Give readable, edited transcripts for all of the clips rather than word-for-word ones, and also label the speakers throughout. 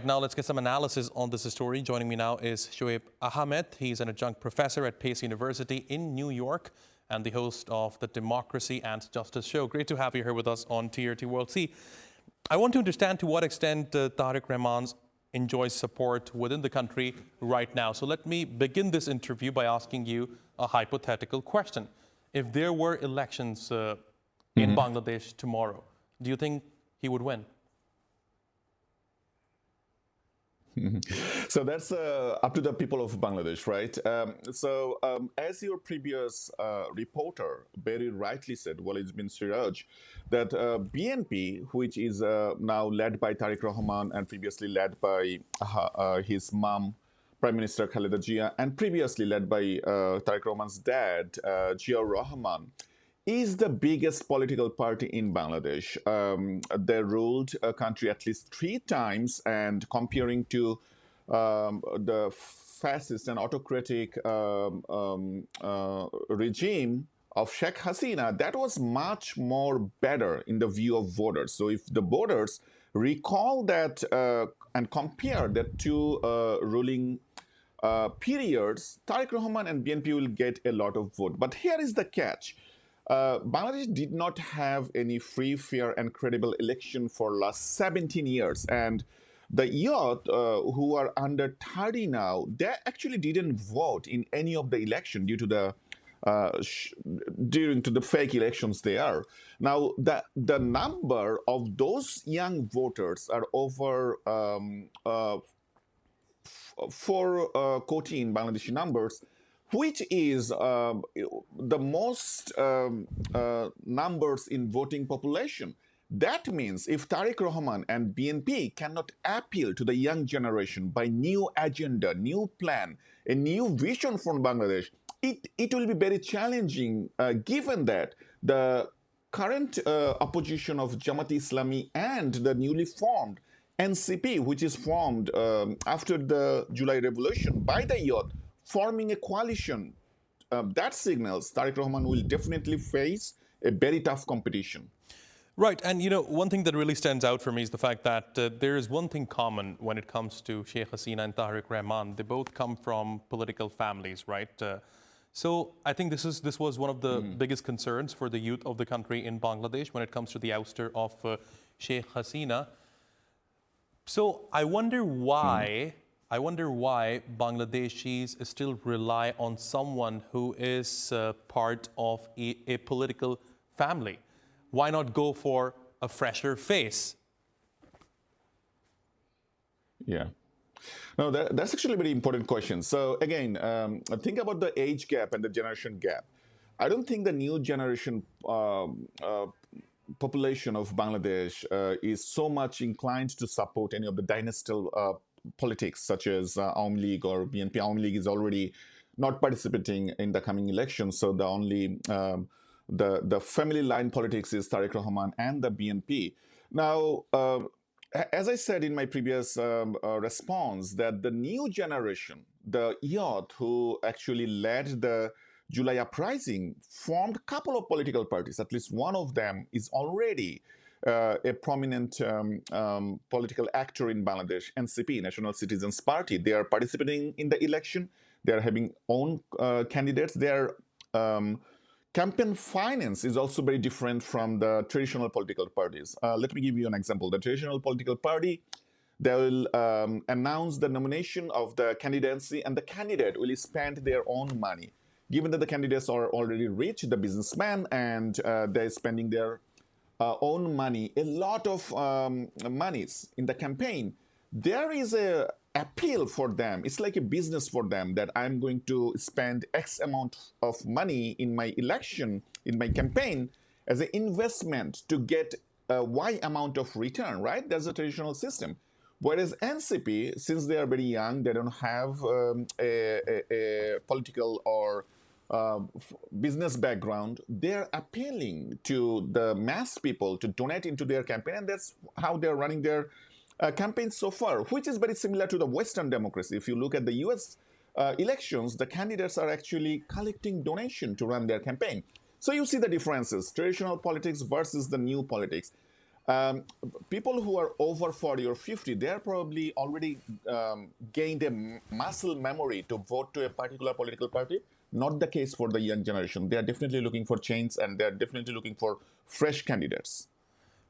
Speaker 1: Now let's get some analysis on this story. Joining me now is Shoaib Ahamed. He's an adjunct professor at Pace University in New York and the host of the Democracy and Justice show. Great to have you here with us on TRT World. See, I want to understand to what extent Tarique Rahman enjoys support within the country right now. So let me begin this interview by asking you a hypothetical question. If there were elections in Bangladesh tomorrow, do you think he would win?
Speaker 2: So that's up to the people of Bangladesh, right? As your previous reporter very rightly said, Walid bin Siraj, that BNP, which is now led by Tarique Rahman and previously led by his mom, Prime Minister Khaleda Zia, and previously led by Tarique Rahman's dad, Ziaur Rahman, is the biggest political party in Bangladesh. They ruled a country at least 3 times, and comparing to the fascist and autocratic regime of Sheikh Hasina, that was much more better in the view of voters. So if the voters recall that and compare the two ruling periods, Tarique Rahman and BNP will get a lot of vote. But here is the catch. Bangladesh did not have any free, fair, and credible election for last 17 years. And the youth who are under 30 now, they actually didn't vote in any of the election due to the during to the fake elections they are. Now, the number of those young voters are over 4 koti in Bangladeshi numbers, which is the most numbers in voting population. That means if Tarique Rahman and BNP cannot appeal to the young generation by new agenda, new plan, a new vision for Bangladesh, it will be very challenging given that the current opposition of Jamaat Islami and the newly formed NCP, which is formed after the July Revolution by the youth, forming a coalition, that signals Tarique Rahman will definitely face a very tough competition.
Speaker 1: Right, and you know, one thing that really stands out for me is the fact that there is one thing common when it comes to Sheikh Hasina and Tarique Rahman. They both come from political families, right? So I think this was one of the biggest concerns for the youth of the country in Bangladesh when it comes to the ouster of Sheikh Hasina. So I wonder why Bangladeshis still rely on someone who is part of a political family. Why not go for a fresher face?
Speaker 2: Yeah. No, that's actually a very important question. So again, think about the age gap and the generation gap. I don't think the new generation population of Bangladesh is so much inclined to support any of the dynastal politics such as Aum League or BNP. Aum League is already not participating in the coming elections, so the only the family line politics is Tarique Rahman and the BNP. Now, as I said in my previous response, that the new generation, the youth who actually led the July uprising, formed a couple of political parties. At least one of them is already a prominent political actor in Bangladesh, NCP, National Citizens Party. They are participating in the election. They are having own candidates. Their campaign finance is also very different from the traditional political parties. Let me give you an example. The traditional political party, they will announce the nomination of the candidacy, and the candidate will spend their own money. Given that the candidates are already rich, the businessman, and they're spending their own money, a lot of monies in the campaign, there is a appeal for them. It's like a business for them that I'm going to spend X amount of money in my election, in my campaign, as an investment to get a Y amount of return, right? That's a traditional system. Whereas NCP, since they are very young, they don't have a political or business background, they're appealing to the mass people to donate into their campaign, and that's how they're running their campaigns so far, which is very similar to the Western democracy. If you look at the US elections, the candidates are actually collecting donation to run their campaign. So you see the differences, traditional politics versus the new politics. People who are over 40 or 50, they are probably already gained a muscle memory to vote to a particular political party. Not the case for the young generation. They are definitely looking for change, and they are definitely looking for fresh candidates.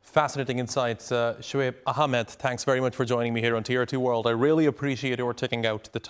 Speaker 1: Fascinating insights. Shoaib Ahamed, thanks very much for joining me here on TRT World. I really appreciate your taking out the time.